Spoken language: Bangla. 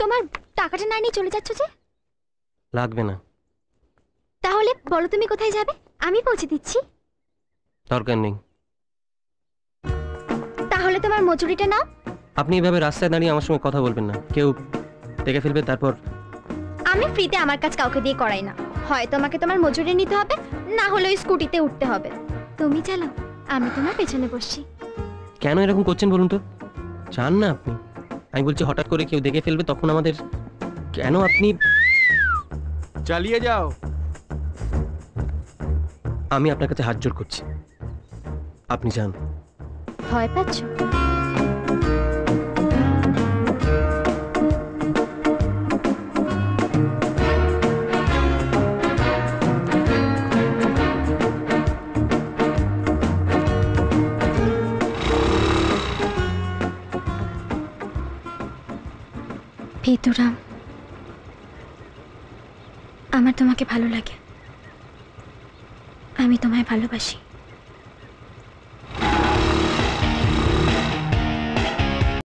তোমার টাকাটা না নিয়ে চলে যাচ্ছ যে? লাগবে না। তাহলে বলো তুমি কোথায় যাবে, আমি পৌঁছে দিচ্ছি। দরকার নেই। তাহলে তোমার মজুরিটা নাও। আপনি এভাবে রাস্তায় দাঁড়িয়ে আমার সঙ্গে কথা বলবেন না, কেউ দেখে ফেলবে তারপর। আমি ফ্রিতে আমার কাজ কাউকে দিয়ে করাই না। হয় তোমাকে তোমার মজুরি নিতে হবে, না হলে ওই স্কুটিতে উঠতে হবে। তুমি চালাও, আমি তোমার পেছনে বসছি। কেন এরকম করছেন বলুন তো? চান না আপনি? আমি বলছি হঠাৎ করে কেউ দেখে ফেলবে তখন আমাদের। কেন আপনি? চালিয়ে যাও। আমি আপনার কাছে হাত জোড় করছি, আপনি যান। ভয় পাচ্ছ? ভিতুরাম, আমার তোমাকে ভালো লাগে, আমি তোমায় ভালোবাসি।